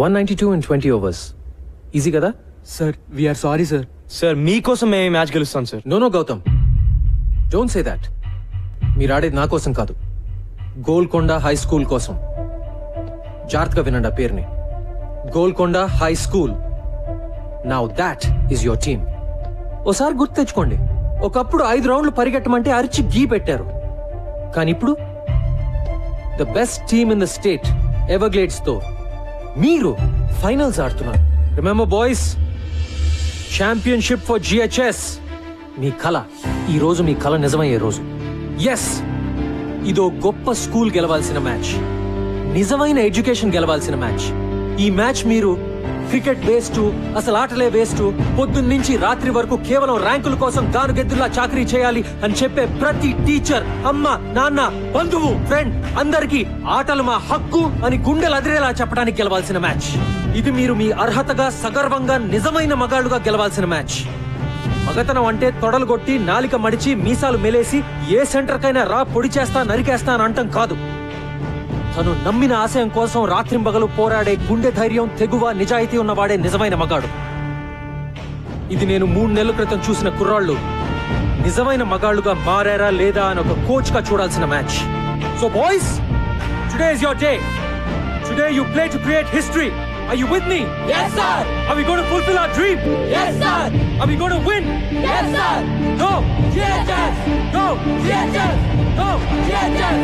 192 in 20 overs. Easy కదా? Sir we are sorry sir. Sir మీకోసం మేము ఈ మ్యాచ్ గెలుస్తాం sir. No Gautam, don't say that. మీరు ఆడేది నా కోసం కాదు, గోల్కొండ హై స్కూల్ కోసం. జాగ్రత్తగా వినండి ఆ పేరుని, Golconda high school. Now that is your team. ఓసారి గుర్తు తెచ్చుకోండి, ఒకప్పుడు 5 రౌండ్లు పరిగెట్టమంటే అరిచి గీ పెట్టారు. కానీ ఇప్పుడు the best team in the state Everglades తో మీరు ఫైనల్స్ ఆడుతున్నారు. Remember boys, championship for GHS. మీ కళ, ఈ రోజు మీ కళ నిజమయ్యే రోజు. ఎస్, ఇదో గొప్ప స్కూల్ గెలవాల్సిన మ్యాచ్, నిజమైన ఎడ్యుకేషన్ గెలవాల్సిన మ్యాచ్. ఈ మ్యాచ్ మీరు క్రికెట్ వేస్ట్, అసలు ఆటలే వేస్ట్, పొద్దున్నుంచి రాత్రి వరకు కేవలం ర్యాంకుల కోసం గానుగెద్దులా చాకరీ చేయాలి అని చెప్పే ప్రతి టీచర్, అమ్మ, నాన్న, బంధువు, ఫ్రెండ్ అందరికీ ఆటలు మా హక్కు అని గుండెలు అదిరేలా చెప్పడానికి గెలవాల్సిన మ్యాచ్. ఇది మీరు మీ అర్హతగా సగర్వంగా నిజమైన మగాళ్ళుగా గెలవాల్సిన మ్యాచ్. మగతనం అంటే తొడలు కొట్టి నాలిక మడిచి మీసాలు మెలేసి ఏ సెంటర్ కైనా రా పొడి చేస్తా నరికేస్తా అని అంటాం కాదు. తను నమ్మిన ఆశయం కోసం రాత్రింబగలు పోరాడే గుండె ధైర్యం, తెగువ, నిజాయితీ ఉన్నవాడే నిజమైన మగాడు. ఇది నేను 3 నెలల క్రితం చూసిన కుర్రాళ్ళు నిజమైన మగాళ్ళుగా మారారా లేదా అని ఒక కోచ్ గా చూడాల్సిన match. So boys, today is your day. Today you play to create history. Are you with me? Yes, sir. Are we going to fulfill our dream? Yes, sir. Are we going to win? Yes, sir. Go! GHS. Go! GHS. Go! GHS.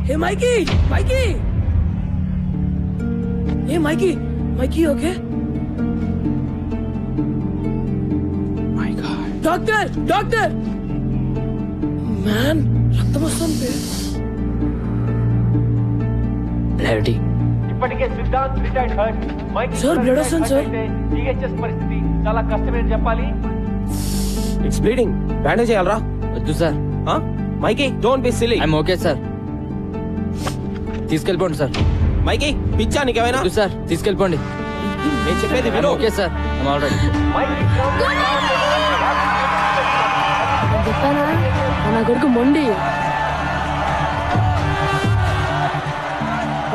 Hey, Mikey! Mikey! Hey, Mikey! Mikey, okay? My God. Doctor! Doctor! Man, రక్తం వస్తుంది. Clarity. ఇప్పటికే Siddhant retired hurt. Mike Sir, blood వస్తుంది, sir. GHS పరిస్థితి చాలా కష్టమని చెప్పాలి. It's bleeding. Bandage చేయాలరా? వద్దు sir. Mikey, don't be silly. I'm okay sir. తీసుకెళ్ళిపోండి సార్. మైకీ, పిచ్చా నీకేమైనా? వద్దు సార్, తీసుకెళ్ళిపోండి. నేను చెప్పేది విను. Okay sir, I'm already. చెప్పానా నా కొడుకు మొండి.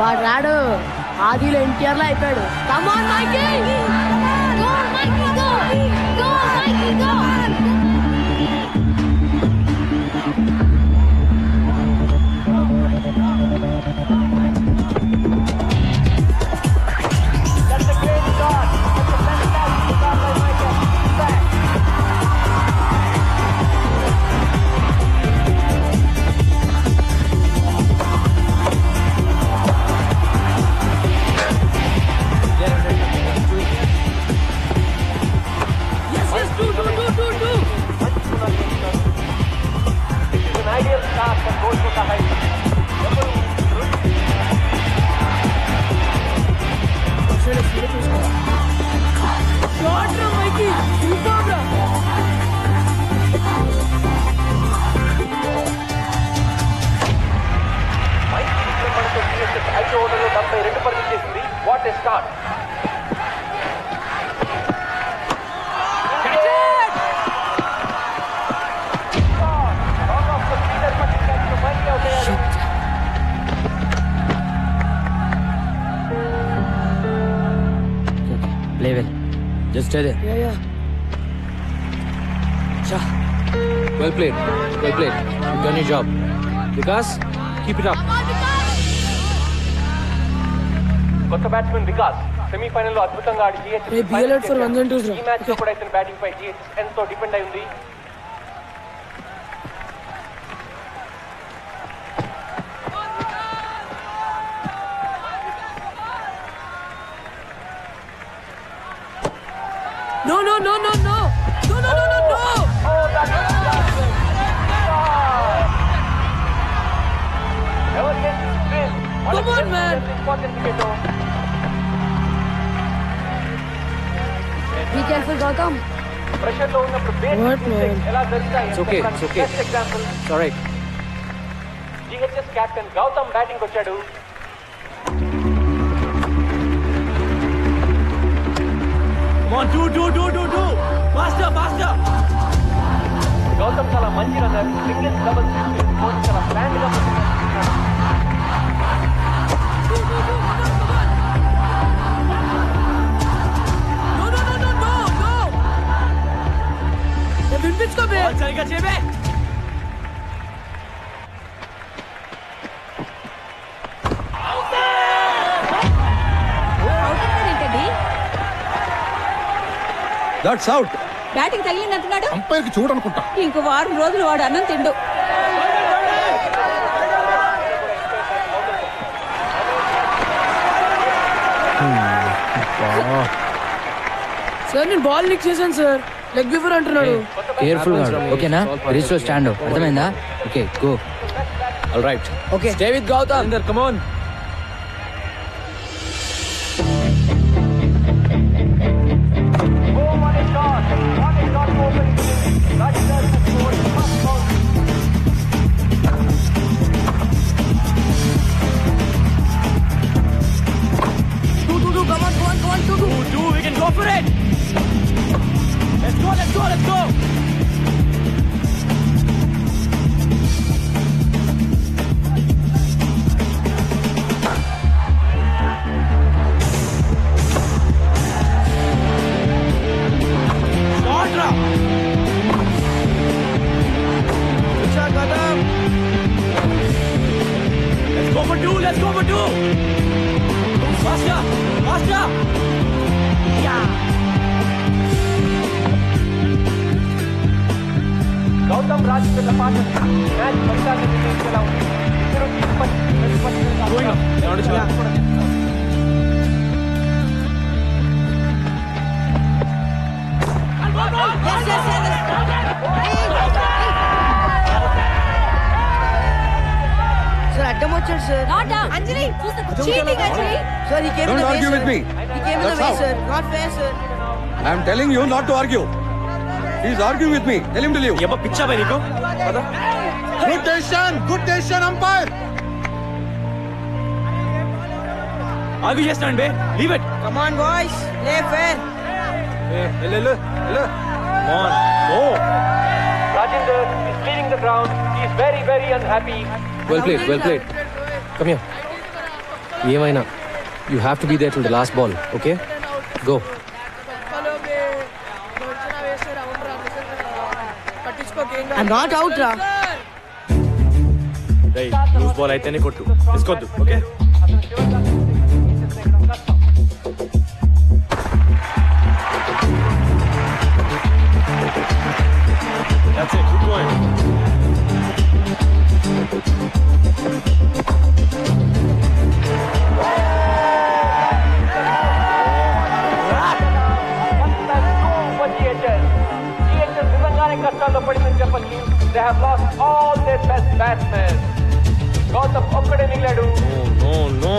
వాడు రాడు, ఆదిలో ఎన్టీఆర్ లో అయిపోయాడు. Come on, Mikey! Go, Mikey, go! Go, Mikey, go! What a start! Play well. Just stay there. Yeah. Cha. Well played. Well played. You've done your job. Vikas, keep it up. కొత్త batsmen Vikas semi-final లో అద్భుతంగా ఆడి GH Hey, be alert for 1-2s. ఈ match లో కూడా ఇతని batting పై GH ఎంతో depend అయి ఉంది. No, no, no, no, no. No, no, no, no, no. Oh, that was Never gets this. Come on, man. Important to get on. Be careful, Gautam. Pressure లో ఉన్నప్పుడు basic mistakes ఎలా జరుగుతాయి It's okay, it's okay. Best example. It's all right. GHS captain Gautam batting వచ్చాడు. Come on, do. Faster. Gautam చాలా మంచి runner. Singles doubles coach చాలా plan గా వినిపించుకో బే. సరిగా చేయబే. ఏంటండి దట్స్ అవుట్. బ్యాటింగ్ తగిలిందంటున్నాడు. అంపైర్ కి చూడనుకుంటా. ఇంకో వారం రోజులు వాడు అన్నం తిండు. సార్ నేను బాల్ లిక్ చేశాను సార్. లెగ్ బిఫోర్ అంటున్నాడు. కేర్ఫుల్ గా ఓకేనా? రీచ్ లో స్టాండ్ అర్థమైందా? Okay go. All right. Okay stay with Gautam. Inder, come on. Do, we can go for it. Let's go. Let's go for two. Faster. Gautam Raju పాట match ఫలితాన్ని నిర్ణయించేలా ఉంది. సార్ అడ్డం వచ్చాడు sir. Not out. Anjali, cheating Anjali. Sir he came in Don't the way, argue sir. with me. He came in the That's way, out. sir. Not fair, sir. I am telling you not to argue. He is arguing with me. Tell him to leave. ఏమో పిచ్చా by నీకు. Good decision, umpire. ఆగు చేస్తాను బే. Leave it. Come on, boys. Play fair. Come on. Go. Rajinder is leading the ground. He is very, very unhappy. Well played. Come here. ఏమైనా you have to be there till the last ball, okay? Go. I'm not out, ra. రేయ్ loose ball అయితేనే కొట్టు. తీసుకోద్దు. Okay. That's it. Keep going. నిజంగానే కష్టాల్లో పడిందని చెప్పచ్చు. They have lost all their best batsmen. Gautam ఒక్కడే మిగిలాడు. No.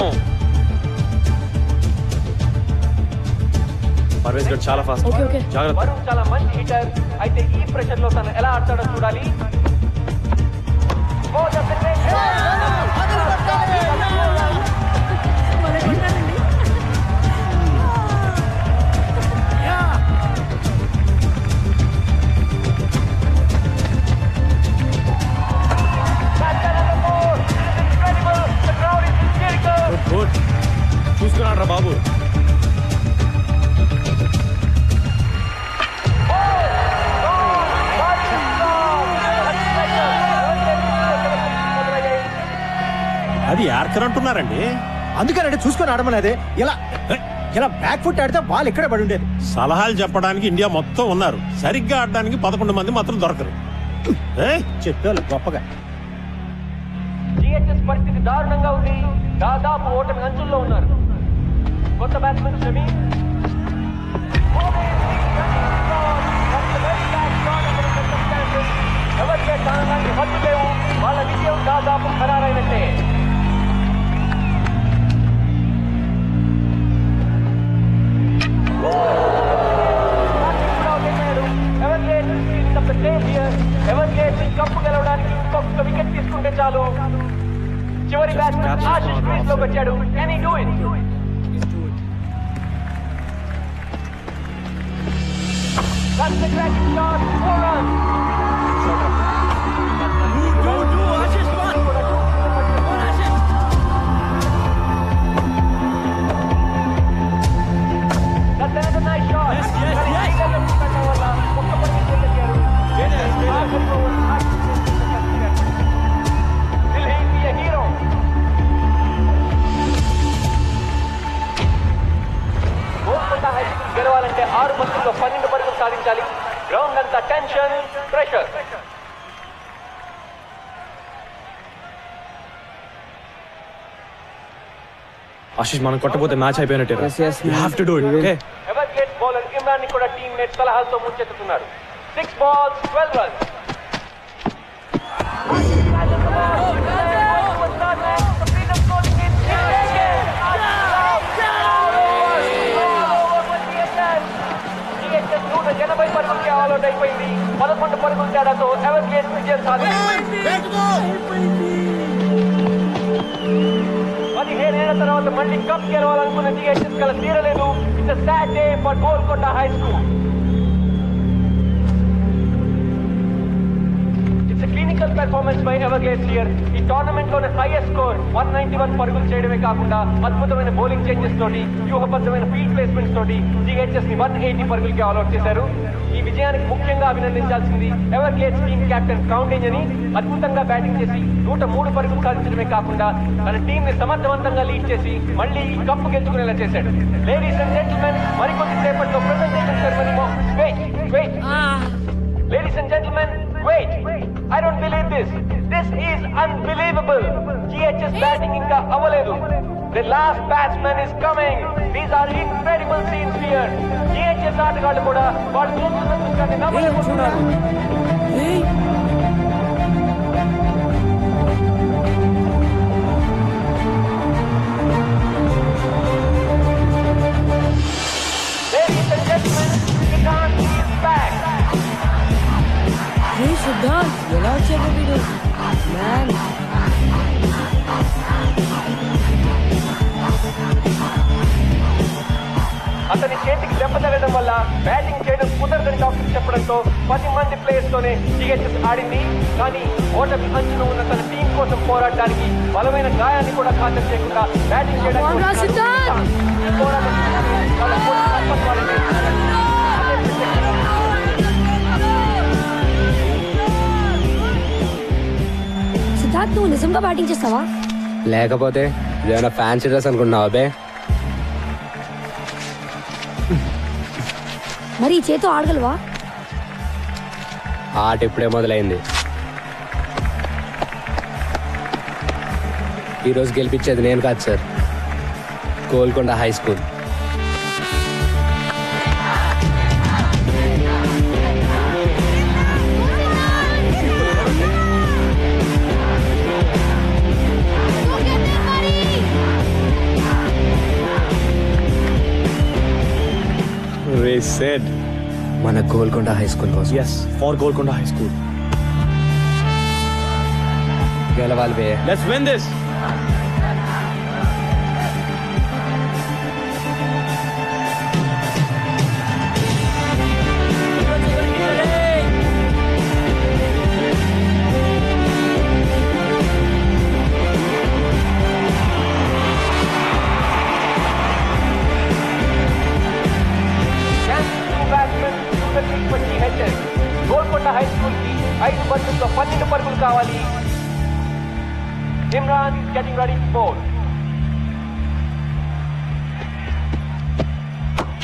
Parvez గడ్ చాలా ఫాస్ట్. జాగ్రత్త. వరుణ్ చాలా మంచి హిటర్. అయితే ఈ ప్రెషర్ లో తను ఎలా ఆడతాడో చూడాలి. గుడ్. చూసుకున్నాడు రా బాబు. అది యార్కర్ అంటున్నారండి. అందుకనంటే చూసుకొని ఆడమనేదే. ఇలా బ్యాక్ ఫుట్ ఆడితే బాల్ ఇక్కడే పడి ఉండేది. సలహాలు చెప్పడానికి ఇండియా మొత్తం ఉన్నారు, సరిగ్గా ఆడడానికి 11 మంది మాత్రం దొరకరు. చెప్పారు గొప్పగా. GHS పరిస్థితి దారుణంగా ఉంది. దాదాపు ఓటమి అంచుల్లో ఉన్నారు. కొత్త బ్యాట్స్మెన్ షమీ కష్టాలు. చివరి బ్యాట్స్మెన్ ఆశిష్ క్రీజ్ లోకి వచ్చాడు. Can he do it? That's the cracking shot. 4 runs. That's another nice shot. Yes. Will he be a hero? Golconda high school గెలవాలంటే 6 బంతుల్లో 12 పరుగులు సాధించాలి. గ్రౌండ్ అంతా టెన్షన్, ప్రెషర్. ఆశిష్ మనం కొట్టపోతే మ్యాచ్ అయిపోయినట్టే. You have to do it. Okay. Everglades bowler Imran ని కూడా టీమ్మేట్ సలహాలతో ముంచెత్తుతున్నాడు. 6 balls 12 runs. పరుగులకి ఆల్అౌట్ అయిపోయింది. 11 పరుగుల తేడాతో ఎవర్గేట్ విజయం సాధించింది. 17 ఏళ్ల తర్వాత మళ్ళీ కప్ గెలవాలనుకున్న జిహెచ్ఎస్ కల తీరలేదు. It's a sad day for Golconda high school. It's a clinical performance by Everglades here. ఈ టోర్నమెంట్ లోనే హైయెస్ట్ స్కోర్ 191 పరుగులు చేయడమే కాకుండా అద్భుతమైన బౌలింగ్ చేంజెస్ తోటి, వ్యూహబద్ధమైన ఫీల్డ్ ప్లేస్మెంట్స్ తోటి జిహెచ్ఎస్ ని 180 పరుగులకి ఆల్అౌట్ చేశారు. ఈ విజయానికి ముఖ్యంగా అభినందించాల్సింది ఎవర్గ్లేడ్స్ టీమ్ కెప్టెన్ క్రౌండేజ్ అని. అద్భుతంగా బ్యాటింగ్ చేసి 103 పరుగులు సాధించడమే కాకుండా తన టీం ని సమర్థవంతంగా లీడ్ చేసి మళ్ళీ ఈ కప్పు గెలుచుకునేలా చేశాడు. లేడీస్ అండ్ జెంటిల్మెన్, మరికొద్ది సేపట్లో presentation ceremony. Wait. Ladies and gentlemen, wait. I don't believe this. This is unbelievable. GHS batting inka avaledu. The last batsman is coming. These are incredible scenes here. GHS ఆటగాళ్ళు కూడా వాళ్ళు చేస్తున్న దృశ్యాన్ని నమ్మలేకపోతున్నారు. Ladies and gentlemen, Siddharth is back. Hey Siddharth, ఎలా వచ్చాడు వీడు? Man అతని చేతికి దెబ్బ తగలడం వల్ల బ్యాటింగ్ చేయడం కుదరదని డాక్టర్ చెప్పడంతో 10 మంది ప్లేయర్స్ తోనే జిహెచ్ఎస్ ఆడింది. కానీ ఓటమి అంచున ఉన్న తన టీం కోసం పోరాడడానికి బలమైన గాయాన్ని కూడా ఖాతరు చేయకుండా బ్యాటింగ్ చేయడానికి సిద్ధార్థ్, నువ్వు నిజంగా బ్యాటింగ్ చేస్తావా? లేకపోతే ఏమైనా ఫ్యాన్సీ డ్రెస్ అనుకుంటున్నావా అబ్బే? మరి ఈ చేతో ఆడగలవా? ఆట ఇప్పుడే మొదలైంది. ఈరోజు గెలిపించేది నేను కాదు sir, Golconda high school. Ray said మన గోల్కొండ హై స్కూల్ కోసం. yes for Golconda High School. గెలవాలి బే. Let's win this. Golconda high school కి 5 బంతుల్లో 12 పరుగులు కావాలి. Imran getting ready to bowl.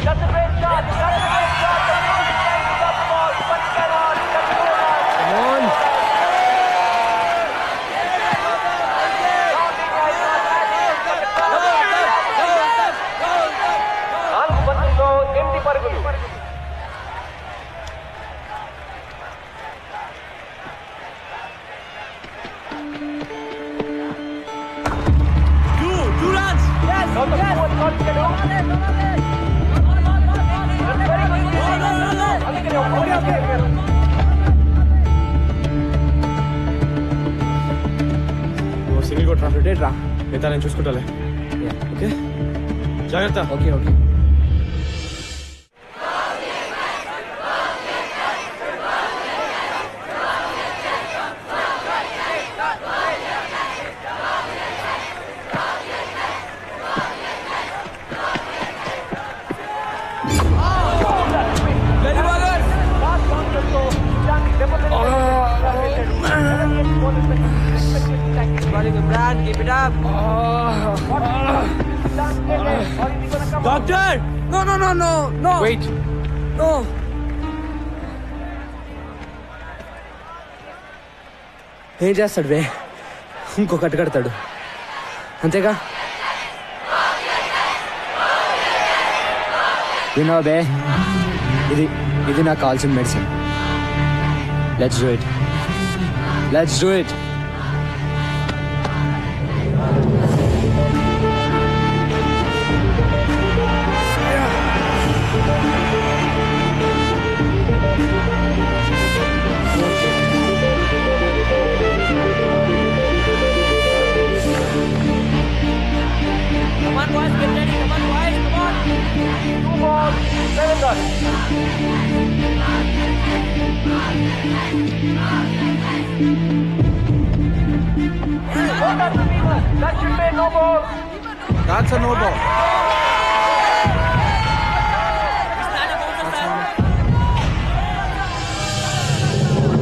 That's a great shot. That's a great shot. The ball, but he cannot. Come on. నాలుగు బంతుల్లో 8 పరుగులు. Two runs. Yes. మిగతా నేను చూసుకుంటాలే. ఓకే జాగ్రత్త. Okay okay. Doctor! No, no, no, no, no. Wait. No. ఏం చేస్తాడు బే? ఇంకో కట్టు కడతాడు అంతేగా. వినో బే, ఇది నాకు కావాల్సిన medicine. Let's do it. Let's do it. Come on, boys, get ready. Come on, boys, come on. 2 balls, 7 runs. That should be no ball. That's a no ball.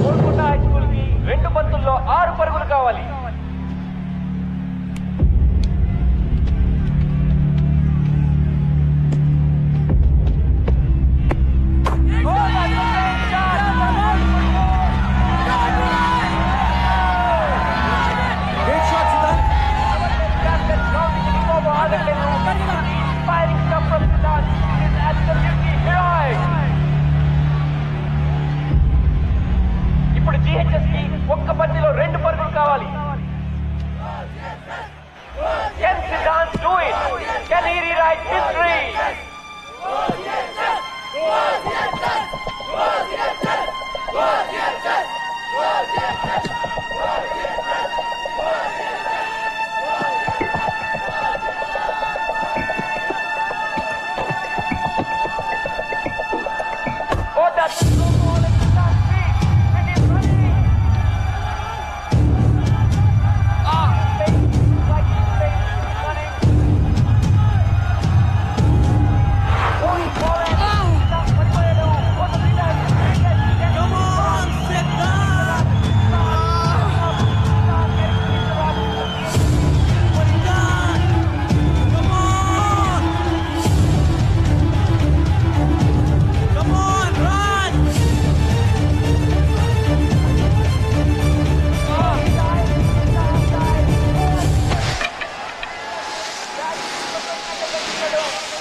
Golconda high school కి 2 బంతుల్లో 6 పరుగులు కావాలి. ఇప్పుడు GHS కి ఒక్క బంతిలో 2 పరుగులు కావాలి. Can Siddharth do it? Can he rewrite history? Oh, that's a slow ball at Siddharth's feet. And he's running. Like he's running. Going forward. What do you do? What do you do? Come on, Siddharth! Come on, run!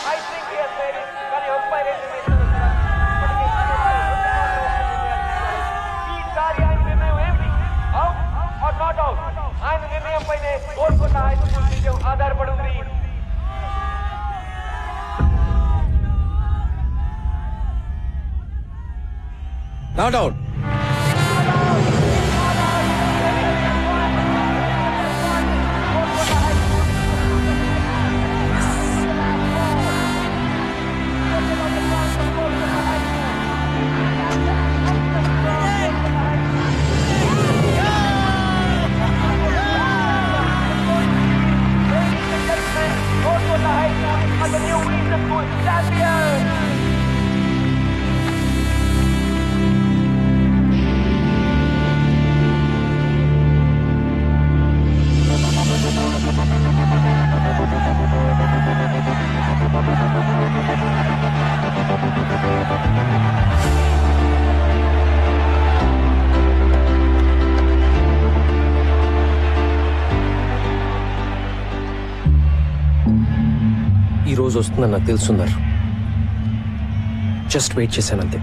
I think he has made it. కానీ umpire ఏం నిర్ణయిస్తారో ఈసారి ఆయన నిర్ణయం ఏంటి? Out or not out? ఆయన నిర్ణయం పైనే Golconda high school విజయం ఆధారపడి ఉంది. Not out. Golconda high school as the new Eastern School champion. ఈ రోజు వస్తుందని నాకు తెలుసున్నారు. జస్ట్ వెయిట్ చేశానంతే.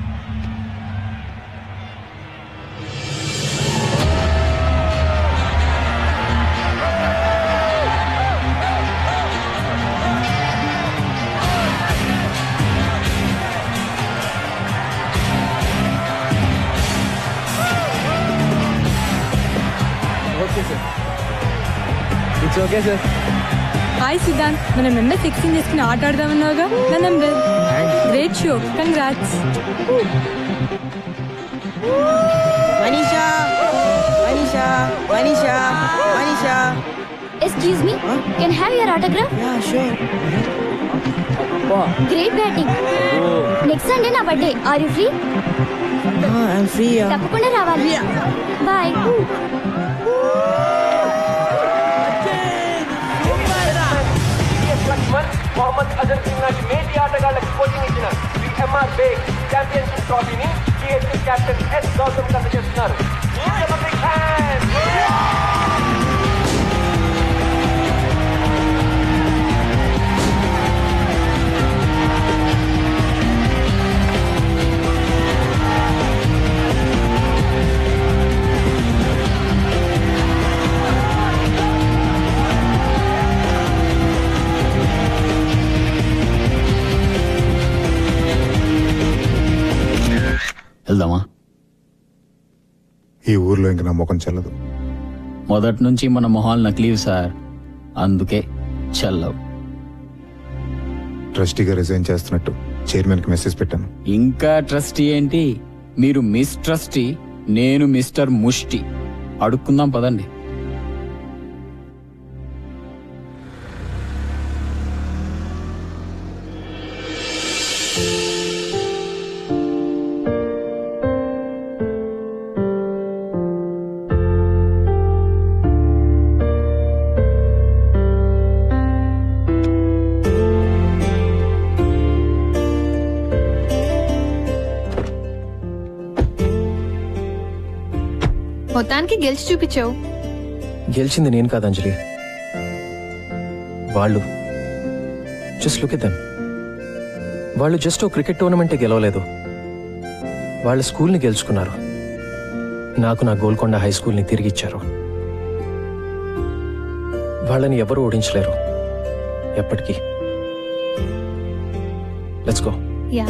Okay sir. It's it's okay sir. Hi Siddhant, మనం MS ఎక్స్చేంజ్ చేసుకుని ఆట ఆడదామన్నావుగా. నా number. Great show, congrats. Manisha Manisha Manisha Manisha. Excuse me, can I have your autograph? Yeah sure. Great batting. Next Sunday నా birthday. Are you free? I'm free. తప్పకుండా రావాలి. Bye. Mohammed Azhar Singh లాంటి మేటి ఆటగాళ్లకు కోచింగ్ ఇచ్చిన MR బేగ్ ఛాంపియన్షిప్ ట్రోఫీని GHS కెప్టెన్ S గౌతమ్ అందజేస్తున్నారు. వెళ్దామా? ఈ ఊర్లో ఇంక నా ముఖం చెల్లదు. మొదటి నుంచి మన మొహాలు నకిలీవి సార్, అందుకే చల్లవు. ట్రస్టీగా రిజైన్ చేస్తున్నట్టు చైర్మన్కి మెసేజ్ పెట్టాను. ఇంకా ట్రస్టీ ఏంటి? మీరు మిస్ ట్రస్టీ, నేను మిస్టర్ ముష్టి. అడుక్కుందాం పదండి. మొత్తానికి గెలిచి చూపించావు. గెలిచింది నేను కాదు అంజలి, వాళ్ళు. Just look at them. వాళ్ళు జస్ట్ ఓ క్రికెట్ టోర్నమెంటే గెలవలేదు, వాళ్ళ స్కూల్ని గెలుచుకున్నారు. నాకు నా గోల్కొండ హై స్కూల్ని తిరిగిచ్చారు. వాళ్ళని ఎవరు ఓడించలేరు ఎప్పటికీ. Let's go. యా.